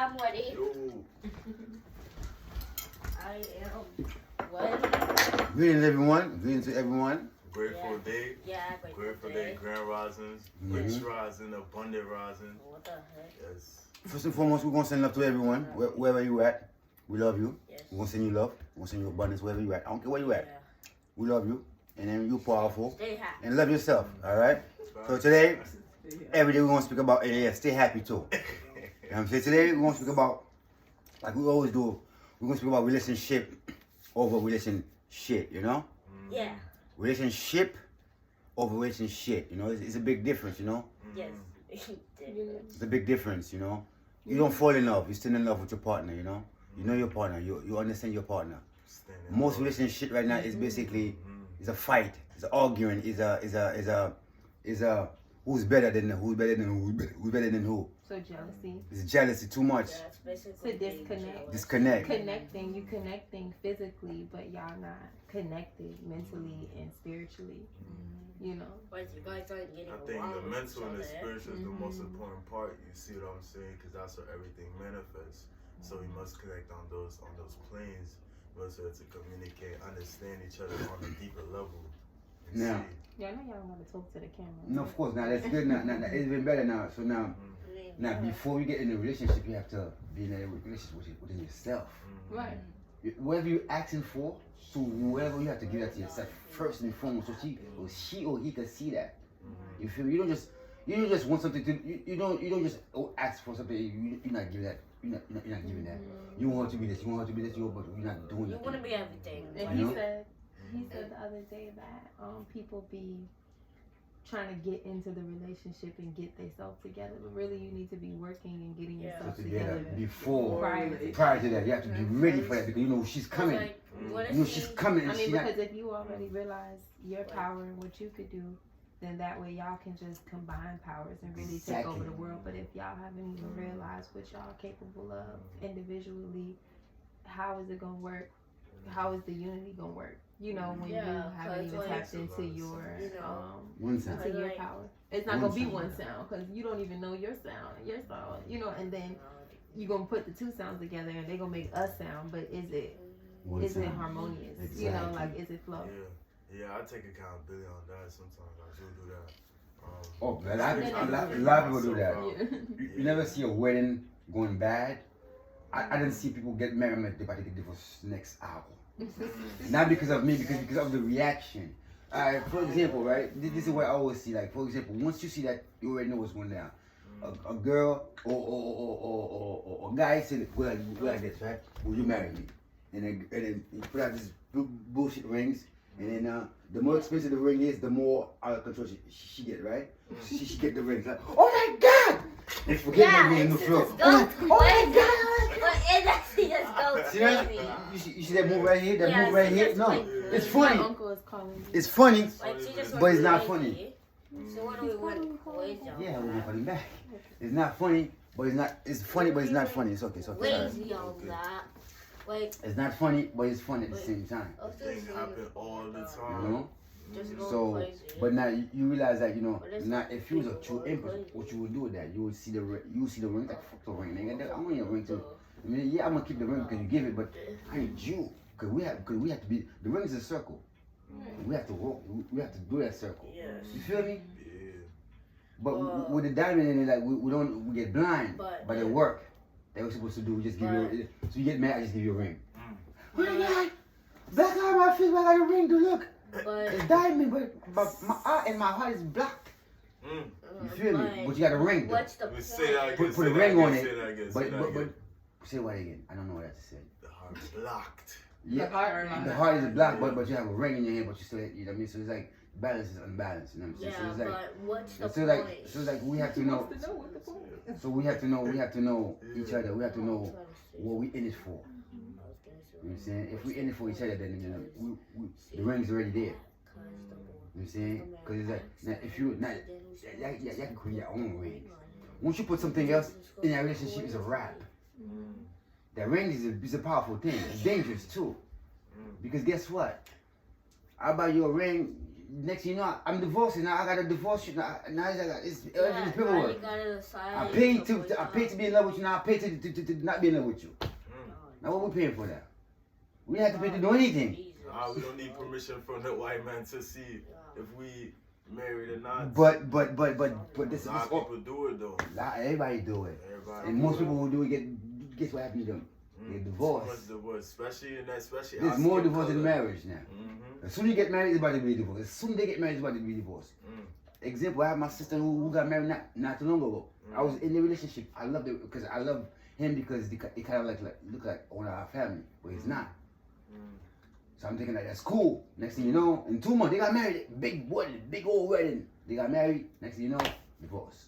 I'm ready. I am ready. Greetings, everyone. Greetings to everyone. Grateful Day. Yeah, Grateful Day. Grand Risings. Rich Rising. Abundant Rising. What the heck? Yes. First and foremost, we're going to send love to everyone, wherever you at. We love you. Yes. We're going to send you love. We're going to send you abundance wherever you at. I don't care where you at. Yeah. We love you. And then you're powerful. Stay happy. And love yourself, all right? So today, every day we're going to speak about, stay happy too. You know what I'm saying? Today we're going to speak about, like we always do, we're going to speak about relationship over relationship, you know? Yeah. Relationship over relationship, you know? It's a big difference, you know? Yes. It's a big difference, you know? You don't fall in love, you're still in love with your partner, you know? You know your partner, you understand your partner. Most relationship right now is basically, is a fight, is an arguing, is a who's better than who. So jealousy. It's jealousy too much. Yeah, it's basically To disconnect. Disconnect. You connecting physically, but y'all not connected mentally and spiritually. You know. But you guys aren't getting I think along the with mental and the each other. spiritual is the most important part. You see what I'm saying? Because that's where everything manifests. So we must connect on those planes, so to communicate, understand each other on a deeper level. And Now. see. Yeah, I know y'all want to talk to the camera. No, of course, now that's good. Now it's even better now. So now, before you get in a relationship, you have to be in a relationship within yourself. Right. Whatever you're asking for, so whatever you have to give that to yourself first and foremost, so she or he can see that. You feel me? You don't just want something to. You don't just ask for something. You're not giving that. You're not giving that. You want her to be this. You want her to be this. But you're not doing it. You want to be everything. And You he know? said the other day that people be trying to get into the relationship and get themselves together, but really you need to be working and getting yourself together before. prior to that, you have to be ready for that because you know she's coming. Like, what You know if she's she- coming, I and mean, she because not. if you already realize your power and what you could do, then that way y'all can just combine powers and really take over the world. But if y'all haven't even realized what y'all are capable of individually, how is it gonna work? How is the unity gonna work? You know, when you Yeah, haven't even 'cause tapped into your One sound. into your Like- power. It's not One gonna be sound. one sound because you don't even know your sound, you know, and then you're gonna put the two sounds together and they're gonna make a sound, but is it harmonious? You know, like is it flow? Yeah, I take accountability on that sometimes. I do that. Oh, a lot of people do that. You never see a wedding going bad. I didn't see people get married and they about to get divorced next hour. Not because of me, because of the reaction. For example, right? This is what I always see. Like, for example, once you see that, you already know what's going down. A girl or a guy said, go like this, right? Will you marry me? And then you put out these bullshit rings. And then the more expensive the ring is, the more out of control she get, right? She get the rings. Like, oh my God! And forget the ring on the floor. Oh my God! But it actually just goes See that? crazy. You see that move right here? That Yeah, move right it's here? just No, like- it's My funny. uncle is calling me. It's funny, Like, she just but went it's not crazy. funny. So what do we want? Crazy. Yeah, we're putting back. It's not funny, but it's not. It's funny, but it's not funny. It's okay. It's okay. Lazy on that. Like, It's not funny, but it's funny at the same time. Things happen all the You time. know. just going So, crazy. but now you realize that now if you was a true empress, what you would do with that? You would see the ring, like fuck the ring, nigga. I want your ring too. I mean, yeah, I'm gonna keep the ring because you give it, but I need you because we have to be. The ring is a circle. We have to walk. We have to do that circle. Yes. You feel me? Yeah. But with the diamond in it, like we get blind by the work that we're supposed to do. We just give you. So you get mad, I just give you a ring. Oh my God! Black eye on my face, I got a ring. To look. But It's diamond, but my eye and my heart is black. You feel me? But you got a ring. Though. what's the We point? say that again. Put a say that ring again, on say it. that again, say But that again. say what again? I don't know what that to say. The heart is blocked. Yeah, the heart is black, but you have a ring in your hand, but you still, you know what I mean? So it's like balance is unbalanced. You know what I'm saying? Yeah, So it's like, but what's the so point? it's like we have to know. So we have to know each other. We have to know what we in it for. You know what I'm saying? If we in it for each other, then the ring's already there. You know what I'm saying? Because it's like, now if you, now, you can create your own ring. Once you put something else in your relationship, it's a wrap. That ring is a powerful thing. It's dangerous too. Because guess what? I buy you a ring, next thing you know, I'm divorcing. Now I got a divorce. Now it's Yeah, now you paperwork. gotta decide. I paid to be in love with you. Now I paid to not be in love with you. Now what we paying for that? We have to pay to do anything. We don't need permission from the white man to see if we married or not. But this A lot of all, people do it though. everybody do it. Everybody. And most people who do it guess what happened to them? Get divorced. So much divorce, especially. There's more divorce in marriage now. Mm-hmm. As soon as you get married, it's about to be divorced. As soon as they get married, it's about to be divorced. Example, I have my sister who got married not too long ago. I was in the relationship. I loved it because I love him because he kind of look like one of our family, but he's not. So I'm thinking that's cool. Next thing you know, in 2 months they got married. Big wedding, big old wedding. They got married. Next thing you know, divorce.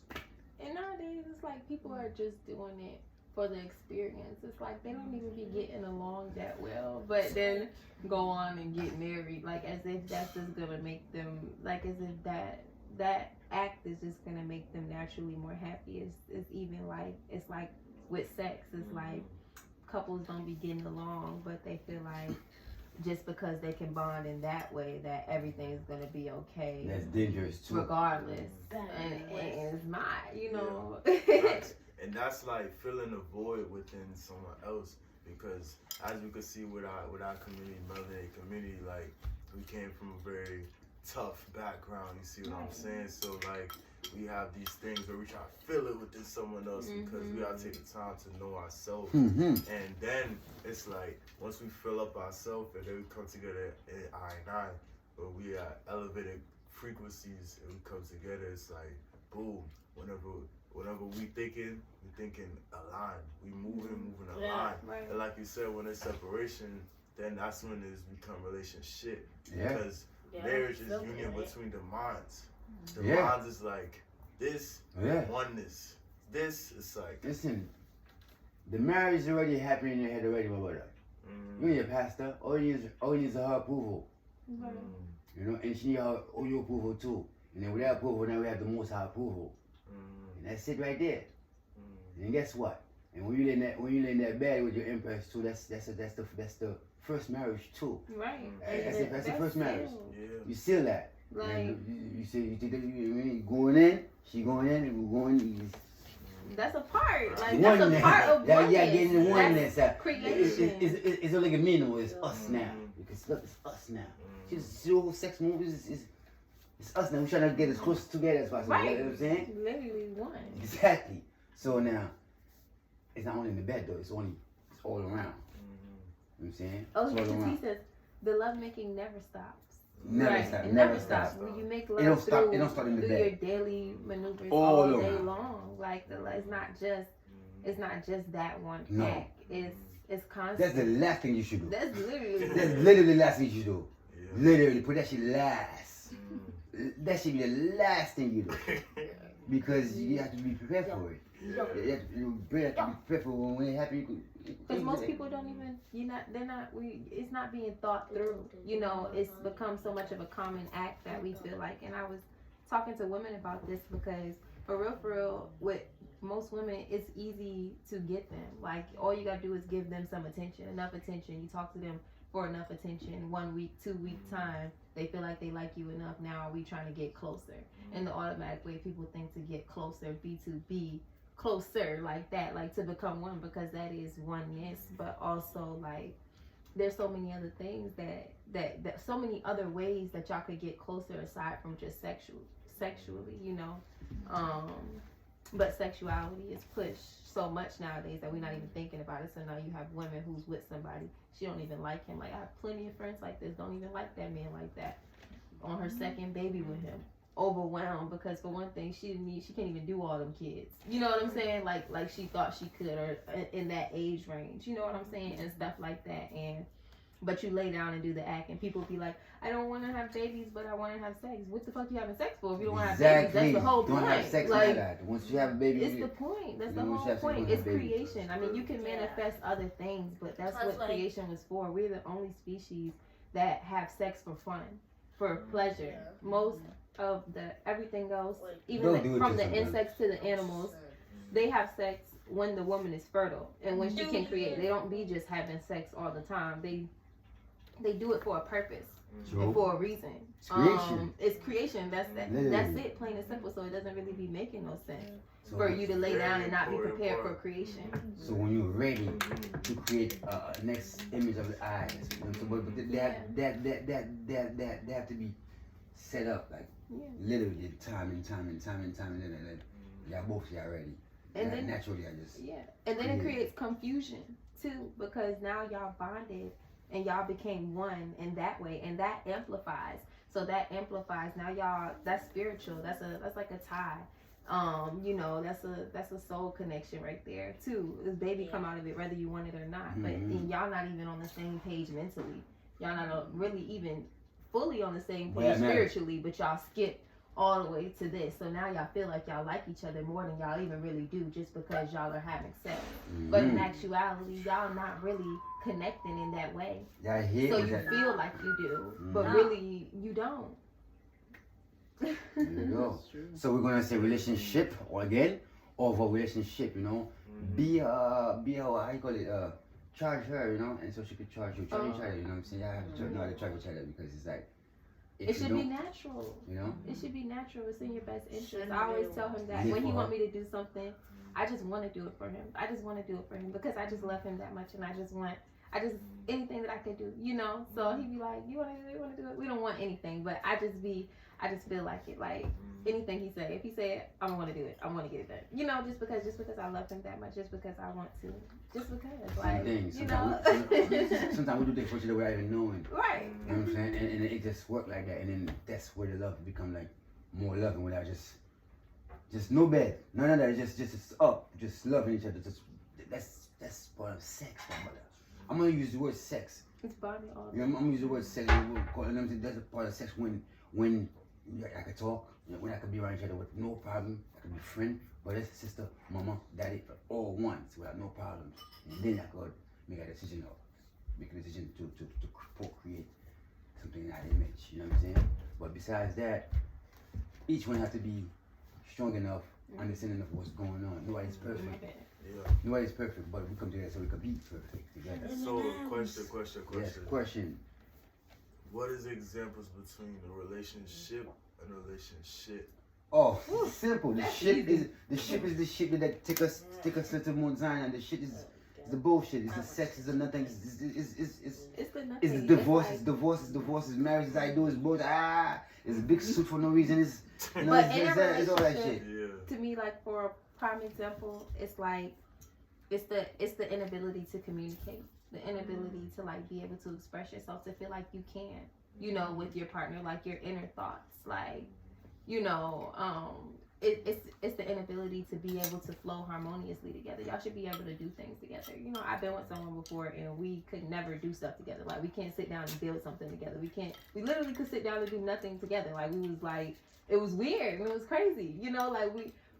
And nowadays, it's like people are just doing it for the experience. It's like they don't even be getting along that well, but then go on and get married, like as if that's just gonna make them, like as if that act is just gonna make them naturally more happy. It's even like, it's like with sex, it's like couples don't be getting along, but they feel like just because they can bond in that way, that everything's gonna be okay. That's dangerous too. Regardless, and it's not, you know. And that's like filling a void within someone else, because as we could see with our community, melanated community, like we came from a very tough background. You see what I'm saying? So like we have these things where we try to fill it within someone else because we gotta take the time to know ourselves. And then it's like once we fill up ourselves and then we come together in I, where we are elevated frequencies and we come together, it's like boom. Whenever we thinking aligned. We moving aligned. Right. And like you said, when it's separation, then that's when it's become relationship. Yeah. Because marriage is union between the minds. The Yeah. minds is like this, oneness. This is like Listen, the marriage is already happening in your head already, my brother. You're your pastor. All you need is her approval. You know, and she need all your approval too. And then with that approval, now we have the Most High approval. And that's it right there. And guess what? And when you lay in that bed with your empress too, that's the first marriage too. Right. That's the first marriage. yeah. You seal that. Like, And you think that you going in, she going in, and we're going. that's a part. Like Oneness. that's a part of Yeah, oneness. getting the oneness. Creation. It's like a meaning. It's us now. Because look, it's us now. Just whole sex movies it's us now. We're trying to get as close together as possible. Right. You know what I'm saying? Literally one. Exactly. So now, it's not only in the bed though. It's all around. You know what I'm saying? Oh, it's all he around. says the lovemaking never stops. Never Right. stop. It Never never stop. stops. When you make It love don't stop. through, It don't stop in the through bed. your daily maneuvers All all day around. long. Like it's not just that one No. act. It's constant. That's the last thing you should do. That's literally. That's literally the last thing you should do. Yeah. Literally, put that shit last. That should be the last thing you do. Because you have to be prepared for it. You have to be prepared for when it happens. Because most people don't even, it's not being thought through. You know, it's become so much of a common act that we feel like, and I was talking to women about this because for real, with most women, it's easy to get them. Like, all you gotta do is give them some attention, enough attention. You talk to them for enough attention, 1 week, 2 week time. They feel like they like you enough. Now are we trying to get closer? And the automatic way people think to get closer, B2B, closer like that, like to become one, because that is oneness. But also like there's so many other things that so many other ways that y'all could get closer aside from just sexually, you know. But sexuality is pushed so much nowadays that we're not even thinking about it. So now you have women who's with somebody, she don't even like him. Like I have plenty of friends like this, don't even like that man like that. On her second baby with him, overwhelmed because for one thing she can't even do all them kids. You know what I'm saying? Like she thought she could, or in that age range. You know what I'm saying? And stuff like that. But you lay down and do the act, and people be like, I don't want to have babies, but I want to have sex. What the fuck you having sex for if you don't want to have babies? That's the whole point. Don't have sex like that. Once you have a baby, it's the point. That's the whole point. It's creation. I mean, you can manifest other things, but that's what creation was for. We're the only species that have sex for fun, for pleasure. Most of everything else, even from the insects to the animals, they have sex when the woman is fertile and when she can create. They don't be just having sex all the time. They do it for a purpose. True. and for a reason. It's creation. It's creation. That's Literally. it, plain and simple. So it doesn't really be making no sense So, for you to lay Very down and not be important prepared for part. creation. so when you're ready to create a next image of the eyes, you know, so, but they have to be set up like Yeah. literally time and then y'all both y'all ready. And then naturally I just yeah, and then it Yeah. creates confusion too, because now y'all bonded and y'all became one in that way, and that amplifies. So that amplifies. Now y'all, that's spiritual. That's like a tie. You know, that's a soul connection right there too. This baby come out of it whether you want it or not. But Mhm. and y'all not even on the same page mentally. Y'all not really even fully on the same Well, page that matters. spiritually, but y'all skip all the way to this. So now y'all feel like y'all like each other more than y'all even really do, just because y'all are having sex. But in actuality, y'all not really connecting in that way. y'all hear So is you that feel like you do, but Mhm. really you don't. there you go. So we're gonna say relationship or again over relationship, you know. Be how you call it, charge her, you know, and so she could charge you, charge each other, you know what I'm saying? Y'all have to know how to charge each other because it's like if It you should be don't, natural. you know. It should be natural. It's in your best interest. Shouldn't I always be tell him that live when he for want her. me to do something, I just want to do it for him. I just want to do it for him because I just love him that much, and I just anything that I could do, you know. So he'd be like, "You want to do it?" We don't want anything, but I just feel like it. Like anything he say, if he said, "I don't want to do it," I want to get it done, you know. Just because I love him that much, just because I want to, just because, like, Same thing. you know. Sometimes we do things for each other without even knowing. Right. You know what I'm saying? And it just worked like that, and then that's where the love become like more loving without just no bed, none of that. Just up, just loving each other. Just that's part of sex, my brother. I'm gonna use the word sex. It's bonding all. You know, I'm gonna use the word sex. That's a part of sex when I could talk, you know, when I could be around each other with no problem. I could be friend, brother, sister, mama, daddy, all once without no problems. And then I could make a decision to procreate something in that image. You know what I'm saying? But besides that, each one has to be strong enough, understanding enough what's going on. Nobody's perfect. Yeah. Nobody's perfect, but we come together so we can be perfect together. So question. Yes, question. What is the examples between a relationship and a relationship? Oh, simple. The That's ship easy. is the ship that take us to Mount Zion, and the shit is the bullshit. It's the sex. It's the nothing. It's the nothing. it's divorce. It's marriage. It's I do. It's both. It's a big suit for no reason. It's you know. But It's, in a it's all that relationship- shit. Yeah. To me, like for a prime example, it's like it's the inability to communicate, the inability to like be able to express yourself, to feel like you can, you know, with your partner, like your inner thoughts, like, you know, it's the inability to be able to flow harmoniously together. Y'all should be able to do things together. You know, I've been with someone before and we could never do stuff together. Like we can't sit down and build something together. We literally could sit down and do nothing together. Like we was like, it was weird and it was crazy, you know, like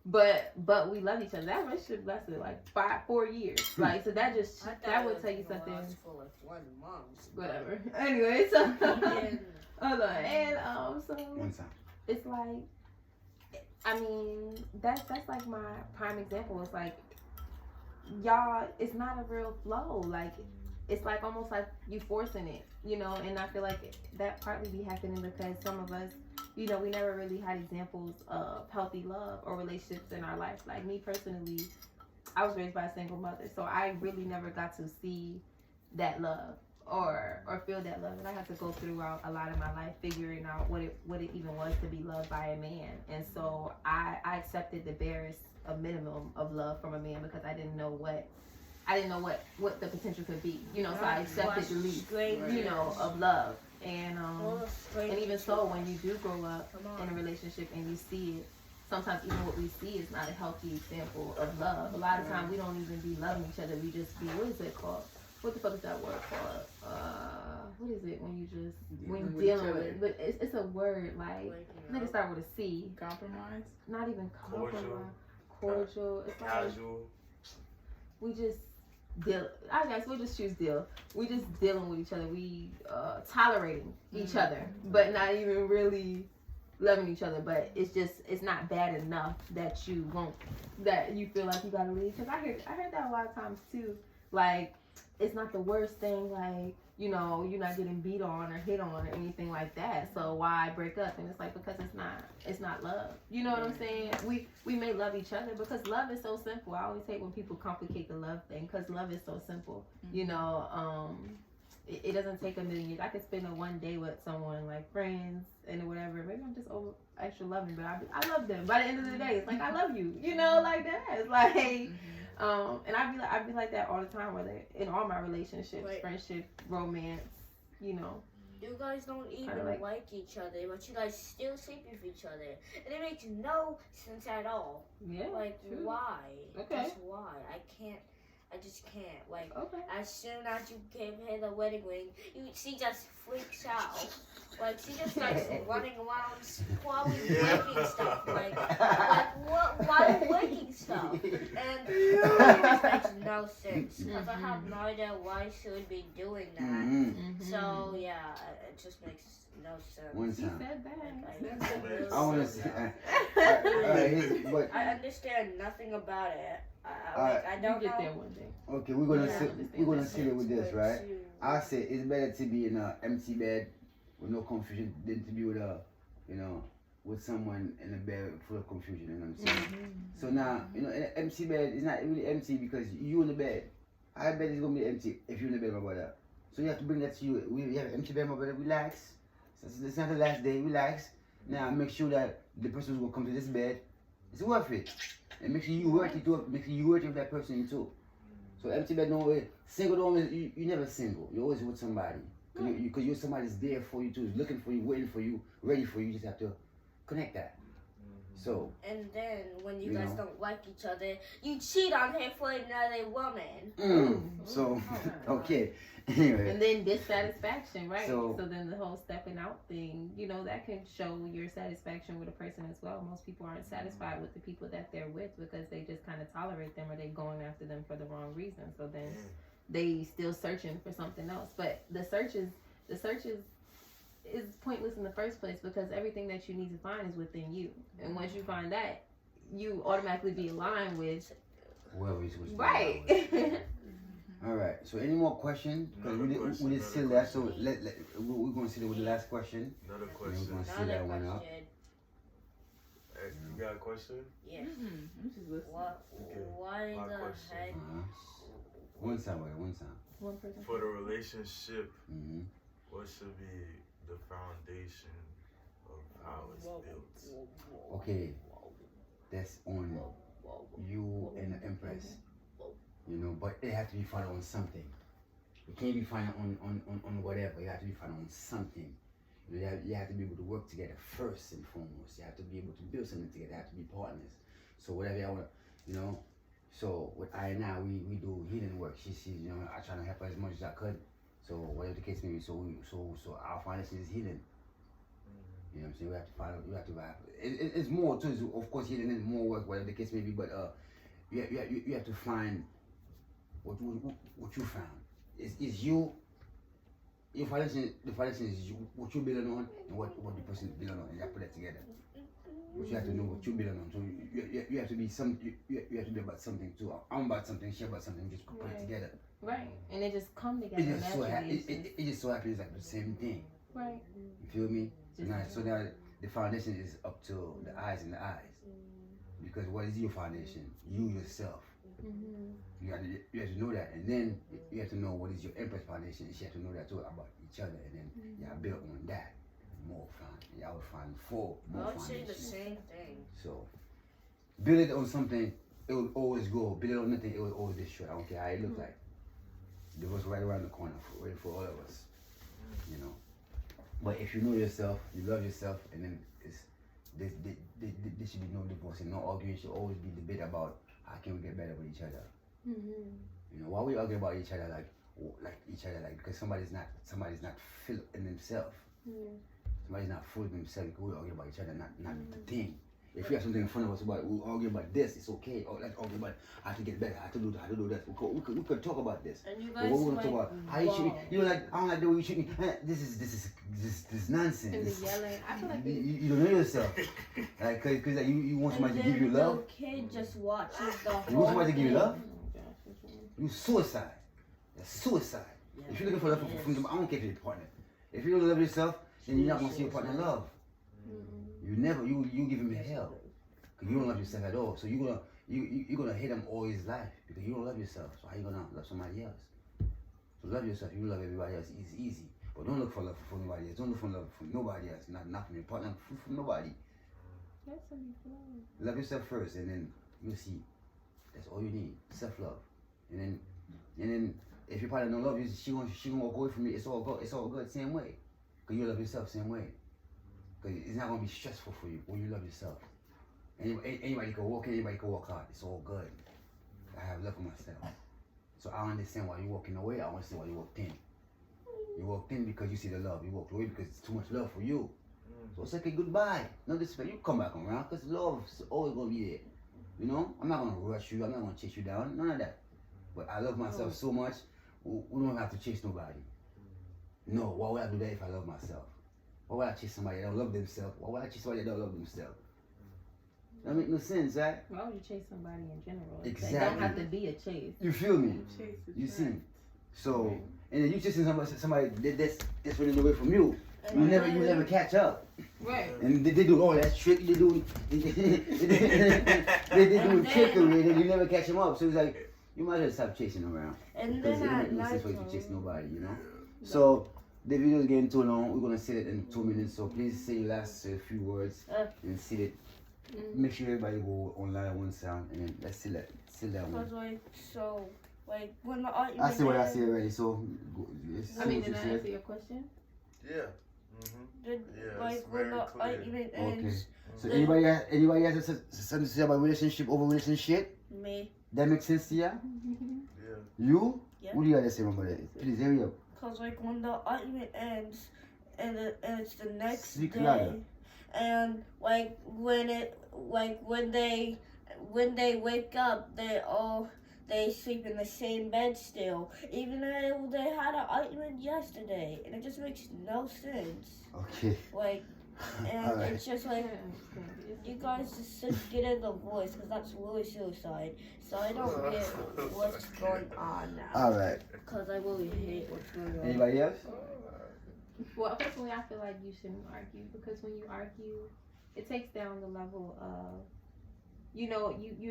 but we love each other. That relationship lasted like 4 years. Like, so that would tell you something. For like 1 month. Whatever. Anyway, so And hold on. And so One time. it's like, I mean, that's like my prime example. It's like, y'all, it's not a real flow. Like, it's like almost like you forcing it, you know. And I feel like that partly be happening because some of us, you know, we never really had examples of healthy love or relationships in our life. Like me personally, I was raised by a single mother, so I really never got to see that love or feel that love. And I had to go throughout a lot of my life figuring out what it even was to be loved by a man. And so I accepted the barest a minimum of love from a man because I didn't know what the potential could be, you know. So I accepted the least, you know, of love. And even so, when you do grow up in a relationship and you see it, sometimes even what we see is not a healthy example of love. A lot of times we don't even be loving each other. We just be, what is it called? What the fuck is that word called? What is it when you dealing with? But it's a word like I think it start with a C. Compromise? Not even compromise. Cordial. Cordial. It's like Casual. we just deal. I guess we'll just choose deal. We just dealing with each other. We tolerating each other, but not even really loving each other. But it's not bad enough that you feel like you gotta leave. Because I heard that a lot of times too. Like, it's not the worst thing. Like, you know, you're not getting beat on or hit on or anything like that. So why break up? And it's like, because it's not love. You know what I'm saying? We may love each other because love is so simple. I always hate when people complicate the love thing, because love is so simple. You know, it doesn't take a million years. I could spend a one day with someone, like friends and whatever. Maybe I'm just over extra loving, but I love them. By the end of the day, it's like, I love you. You know, like that. It's like, and I be like that all the time, whether in all my relationships, friendship, romance, you know. You guys don't even like each other, but you guys still sleep with each other. And it makes no sense at all. Yeah. Like, true. why? Okay. Just why? I just can't. Like, as soon as you give her the wedding ring, she just freaks out. Like, she just starts running around, probably breaking stuff. Like what? Why breaking stuff? And it just makes no sense. Because I have no idea why she would be doing that. So, yeah, it just makes no sense. One She time. said that. I want to say, but I understand nothing about it. I don't get know. there one day. okay, we're gonna sit it with this, right? I say it's better to be in an empty bed with no confusion than to be with with someone in a bed full of confusion. You know what I'm saying? So now, in an empty bed is not really empty because you in the bed. I bet it's gonna be empty if you're in the bed, my brother. So you have to bring that to you. We have an empty bed, my brother. Relax. So it's not the last day. Relax. Now make sure that the person who's gonna come to this bed is worth it. And make sure you work it too. Make sure you work with that person too. So empty bed, no way. Single, don't always, you never single. You're always with somebody. Because you're somebody's there for you too, is looking for you, waiting for you, ready for you. You just have to connect that. So. And then when you guys don't like each other, you cheat on her for another woman. So okay. Anyway. And then dissatisfaction, right? So then the whole stepping out thing, you know, that can show your satisfaction with a person as well. Most people aren't satisfied with the people that they're with because they just kind of tolerate them, or they're going after them for the wrong reason. So then they still searching for something else. But the search is pointless in the first place, because everything that you need to find is within you. And once you find that, you automatically be aligned with right. All right. So any more questions? Because we did still that. So we're going to sit with the last question. Another question. We're going to sit that one up. Hey, you got a question? Yeah. Why the heck? One time. One person. For the relationship, what should be the foundation of how it's built? Okay. That's on you and the Empress. You know, but it has to be founded on something. It can't be founded on whatever. It has to be founded on something. You have to be able to work together first and foremost. You have to be able to build something together. You have to be partners. So whatever I want, So with I and I, we do healing work. She's I try to help her as much as I could. So whatever the case may be, so our foundation is healing. You know what I'm saying? We have to it's more too. Of course, healing is more work, whatever the case may be. But you have to find what you found. Is you. Your foundation, the foundation is you, what you building on and what the person is building on, and you have to put that together. But you have to know what you building on. So you have to be you have to be about something too. I'm about something, she about something, just put it together. Right. And it just come together. It just so happens like the same thing. Right. You feel me? So now the foundation is up to the eyes and the eyes. Because what is your foundation? You yourself. You have to know that, and then you have to know what is your Empress foundation, and she has to know that too about each other, and then you have built on that. More fun. I would find four more I would say the same thing. So build it on something, it will always go. Build it on nothing, it will always destroy. I don't care how it looks like. It was right around the corner for all of us. You know. But if you know yourself, you love yourself, and then there should be no divorce and no arguing. Should always be debate about how can we get better with each other. You know, why we argue about each other because somebody's not filled in themselves. Somebody's not full of themselves. We argue about each other, not the thing. If we have something in front of us we argue about this, it's okay. Or let's argue about how to get better, how to do this. We could talk about this. And you but guys we want to talk about how you shoot me. You know, like I don't like the way you shoot me. This is nonsense. And the yelling, I feel like you don't know yourself. Like, cause like, you want somebody to give you love. The kid just watches the whole You want somebody to give you love? oh my gosh, You suicide. That's suicide. If you're looking for love from them, I don't care if you're your partner. If you don't love yourself, then you're not gonna see your partner love. You give him hell. Cause you don't love yourself at all. So you're gonna hate him all his life because you don't love yourself. So how you gonna love somebody else? So love yourself. You love everybody else. It's easy. But don't look for love from nobody else. Don't look for love from nobody else. Not from your partner. From nobody. Love yourself first, and then you'll see. That's all you need. Self-love. And then if your partner don't love you, she gonna walk away from you. It's all good. It's all good. Same way. Cause you love yourself same way. Cause it's not gonna be stressful for you when you love yourself. Anybody can walk in, anybody can walk out. It's all good. I have love for myself. So I understand why you walking away. I understand why you walked in. You walked in because you see the love. You walked away because it's too much love for you. So it's okay, goodbye. No disrespect. You come back around because love's always gonna be there. You know, I'm not gonna rush you. I'm not gonna chase you down. None of that. But I love myself so much. We don't have to chase nobody. No. Why would I do that if I love myself? Why would I chase somebody that don't love themselves? Why would I chase somebody that don't love themselves? That make no sense, right? Why would you chase somebody in general? Exactly. It don't have to be a chase. You feel me? You see? So, and then you chasing somebody that's running away from you. You never catch up. Right. And they do all that trick. They do trickery, and you never catch them up. So it's like you might as well stop chasing around. And Because then it at makes no sense night for you to chase nobody, you know. So the video is getting too long. We're gonna sit it in 2 minutes. So please say your last few words and sit it. Make sure everybody go online one sound and then let's sit that one. Because when the argument I see what I see already. So Did I answer your question? Yeah. when the argument ends, So anybody has something to say about relationship over relationship? me. That makes sense to you? Yeah. You? Yeah. What do you got to say about that? Please hurry up. Because when the argument ends and it's the next Speak day, louder. and when they wake up, they sleep in the same bed still, even though they had an argument yesterday, and it just makes no sense. Okay. And Alright. it's just you guys just get in the voice, because that's really suicide. So I don't get what's going on now. Alright. Because I really hate what's going on. Anybody else? Well, personally, I feel like you shouldn't argue, because when you argue, it takes down the level of, you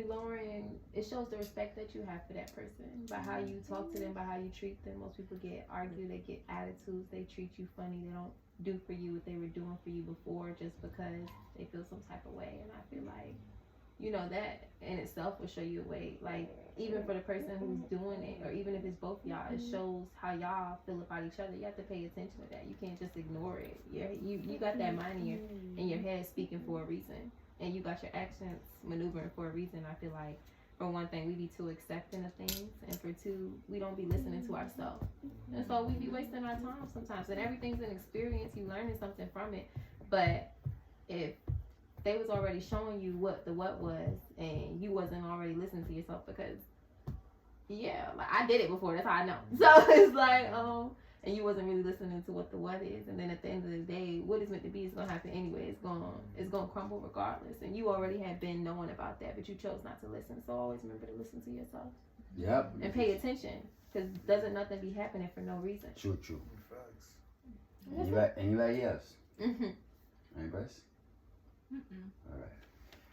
lowering, it shows the respect that you have for that person by how you talk to them, by how you treat them. Most people get argued, they get attitudes, they treat you funny, they don't do for you what they were doing for you before just because they feel some type of way. And I feel like, that in itself will show you a way. Like, even for the person who's doing it, or even if it's both y'all, it shows how y'all feel about each other. You have to pay attention to that. You can't just ignore it. You got that mind in your head speaking for a reason, and you got your actions maneuvering for a reason. I feel like, for one thing, we be too accepting of things, and for two, we don't be listening to ourselves. And so we be wasting our time sometimes. And everything's an experience. You learning something from it. But if they was already showing you what the what was, and you wasn't already listening to yourself, because I did it before, that's how I know. So it's like, and you wasn't really listening to what the what is, and then at the end of the day, what is meant to be is gonna happen anyway. It's gonna crumble regardless, and you already had been knowing about that, but you chose not to listen. So always remember to listen to yourself. Yep. And pay attention, because doesn't nothing be happening for no reason. True. Facts. Anybody else? Mhm. Anybody else? Alright.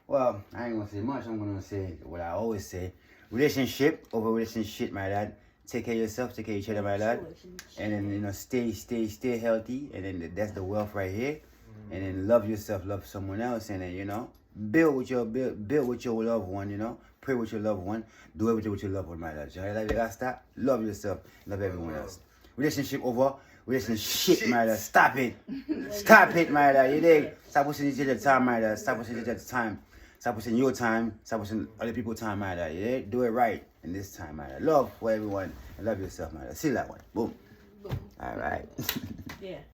Well, I ain't gonna say much. I'm gonna say what I always say. Relationship over relationship, my lad. Take care of yourself, take care of each other, my lad. And then, stay healthy. And then that's the wealth right here. And then love yourself, love someone else. And then, build with your loved one, Pray with your loved one. Do everything with your loved one, my lad. You gotta stop. Love yourself, love everyone else. Relationship over relationship, my lad. Stop it. Stop it, my lad. You dig? Stop wasting each other's time, my lad. Stop wasting each other's time. Stop wasting your time. Stop wasting other people's time, my lad. Yeah? Do it right in this time, my lad. Love for everyone and love yourself, my lad. See that one. Boom. All right. Yeah.